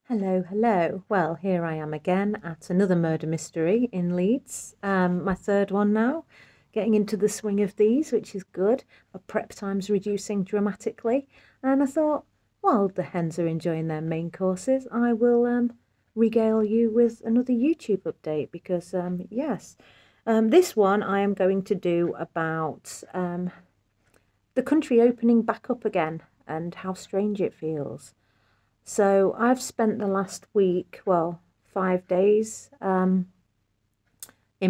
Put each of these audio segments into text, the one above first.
Hello, hello. Well, here I am again at another murder mystery in Leeds. My third one now. Getting into the swing of these, which is good. My prep time's reducing dramatically. And I thought, while the hens are enjoying their main courses, I will regale you with another YouTube update because, yes, this one I am going to do about the country opening back up again and how strange it feels. So I've spent the last week, well, 5 days in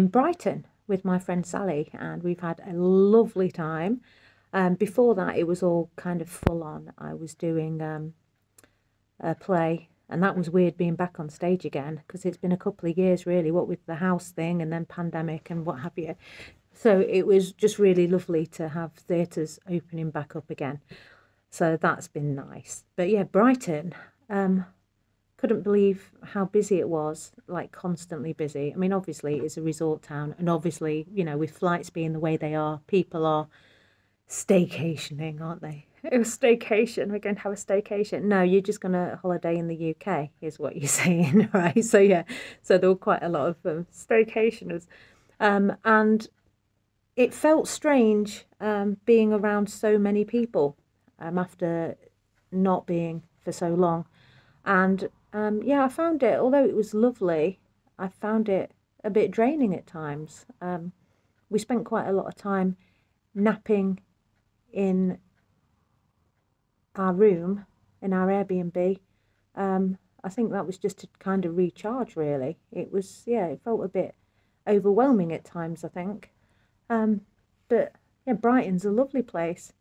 Brighton with my friend Sally, and we've had a lovely time. Before that, it was all kind of full on. I was doing a play, and that was weird being back on stage again because it's been a couple of years, really, what with the house thing and then pandemic and what have you. So it was just really lovely to have theatres opening back up again. So that's been nice. But yeah, Brighton, couldn't believe how busy it was, like constantly busy. I mean, obviously it's a resort town, and obviously, with flights being the way they are, people are staycationing, aren't they? A staycation. We're going to have a staycation. No, you're just going to holiday in the UK, is what you're saying, right? So yeah, so there were quite a lot of staycationers, and it felt strange being around so many people after not being for so long. And yeah, I found it, although it was lovely, I found it a bit draining at times. We spent quite a lot of time napping in our room, in our Airbnb. I think that was just to kind of recharge, really. It was, yeah, it felt a bit overwhelming at times, I think. But yeah, Brighton's a lovely place.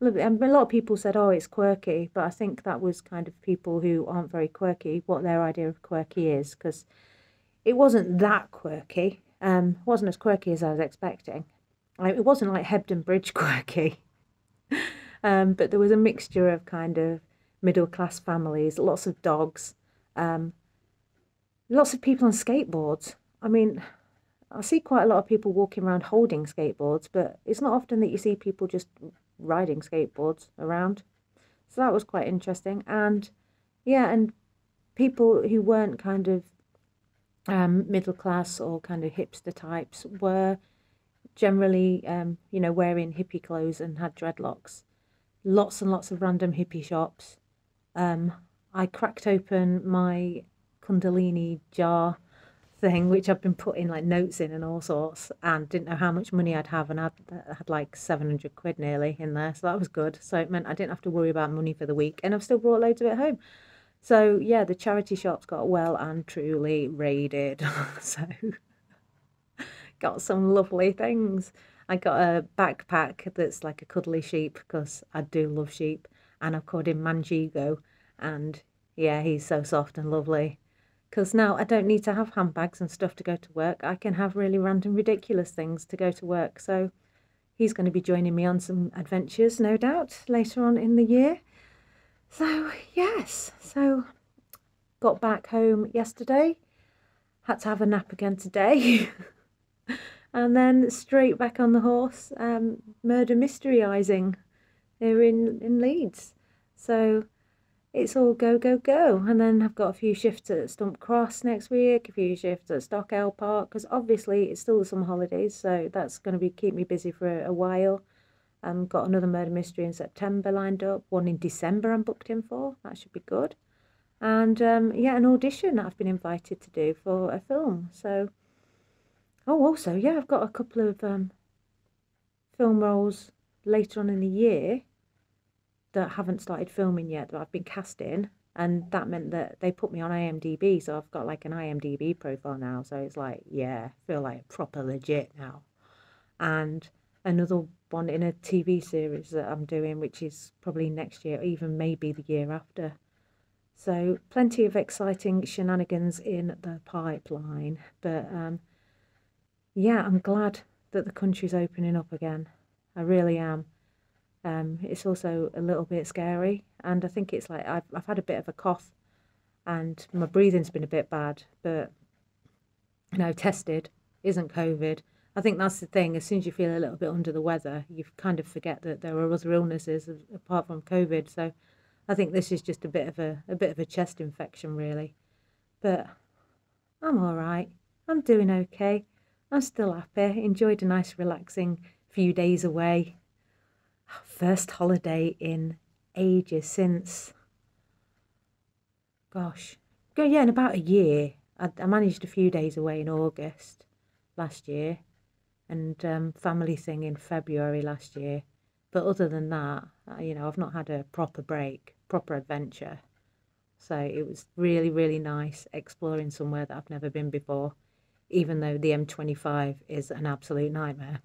Lovely. And a lot of people said, "Oh, it's quirky," but I think that was kind of people who aren't very quirky, what their idea of quirky is, because it wasn't that quirky. Wasn't as quirky as I was expecting. It wasn't like Hebden Bridge quirky, but there was a mixture of kind of middle class families, lots of dogs, um, lots of people on skateboards. I mean, I see quite a lot of people walking around holding skateboards, but it's not often that you see people just riding skateboards around. So that was quite interesting. And yeah, and people who weren't kind of middle class or kind of hipster types were generally, wearing hippie clothes and had dreadlocks. Lots and lots of random hippie shops. I cracked open my Kundalini jar thing, which I've been putting like notes in and all sorts, and didn't know how much money I'd have, and I had like 700 quid nearly in there, so that was good. So it meant I didn't have to worry about money for the week, and I've still brought loads of it home. So yeah, the charity shops got well and truly raided. So got some lovely things. I got a backpack that's like a cuddly sheep because I do love sheep, and I've called him Manjigo, and yeah, he's so soft and lovely. Because now I don't need to have handbags and stuff to go to work. I can have really random, ridiculous things to go to work. So he's going to be joining me on some adventures, no doubt, later on in the year. So, yes. So, got back home yesterday. Had to have a nap again today. And then straight back on the horse, murder mysteryising here in Leeds. So, it's all go, go, go. And then I've got a few shifts at Stump Cross next week, a few shifts at Stockwell Park, because obviously it's still the summer holidays, so that's going to be keep me busy for a while. Got another murder mystery in September lined up, one in December I'm booked in for. That should be good. And yeah, an audition that I've been invited to do for a film. So, oh, also, yeah, I've got a couple of film roles later on in the year that haven't started filming yet that I've been cast in, and that meant that they put me on IMDb, so I've got like an IMDb profile now, so it's like, yeah, I feel like proper legit now. And another one in a TV series that I'm doing, which is probably next year, even maybe the year after. So plenty of exciting shenanigans in the pipeline, but yeah, I'm glad that the country's opening up again. I really am. It's also a little bit scary, and I think it's like I've had a bit of a cough, and my breathing's been a bit bad, but tested isn't COVID. I think that's the thing. As soon as you feel a little bit under the weather, you kind of forget that there are other illnesses apart from COVID. So I think this is just a bit of a chest infection, really. But I'm all right. I'm doing okay. I'm still happy. Enjoyed a nice, relaxing few days away. First holiday in ages since, gosh, yeah, in about a year. I managed a few days away in August last year, and family thing in February last year. But other than that, I've not had a proper break, proper adventure. So it was really, really nice exploring somewhere that I've never been before, even though the M25 is an absolute nightmare.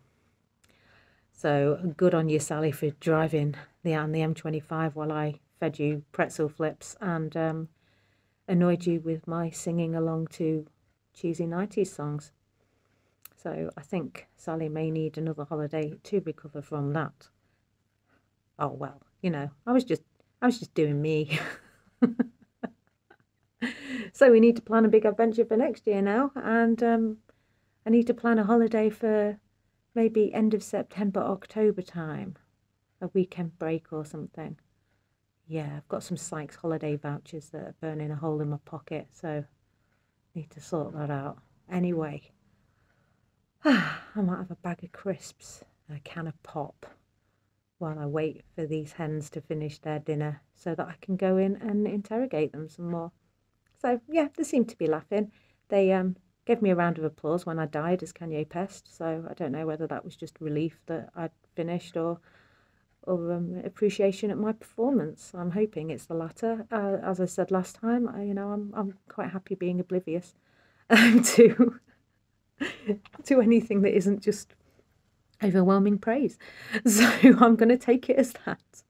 So good on you, Sally, for driving on the M25 while I fed you pretzel flips and annoyed you with my singing along to cheesy 90s songs. So I think Sally may need another holiday to recover from that. Oh well, I was just doing me. So we need to plan a big adventure for next year now, and I need to plan a holiday for maybe end of September, October time, a weekend break or something. Yeah, I've got some Sykes holiday vouchers that are burning a hole in my pocket, so need to sort that out. Anyway, I might have a bag of crisps and a can of pop while I wait for these hens to finish their dinner so that I can go in and interrogate them some more. So yeah, they seem to be laughing. They gave me a round of applause when I died as Kanye Pest, so I don't know whether that was just relief that I'd finished or appreciation at my performance. I'm hoping it's the latter. As I said last time, I'm quite happy being oblivious to to anything that isn't just overwhelming praise. So I'm going to take it as that.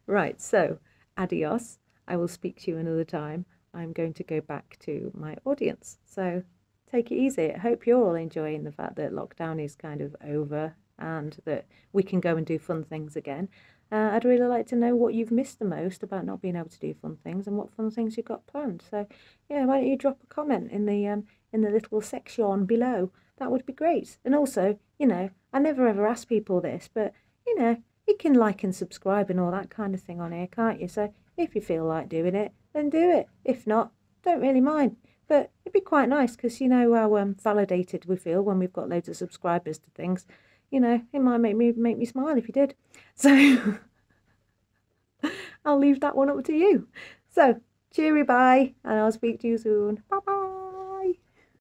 Right, so adios. I will speak to you another time. I'm going to go back to my audience. So take it easy. I hope you're all enjoying the fact that lockdown is kind of over and that we can go and do fun things again. I'd really like to know what you've missed the most about not being able to do fun things and what fun things you've got planned. So yeah, why don't you drop a comment in the little section below? That would be great. And also, I never ever ask people this, but you can like and subscribe and all that kind of thing on here, can't you? So if you feel like doing it, then do it. If not, don't really mind. But it'd be quite nice because you know how validated we feel when we've got loads of subscribers to things. It might make me smile if you did. So I'll leave that one up to you. So cheery bye, and I'll speak to you soon. Bye bye.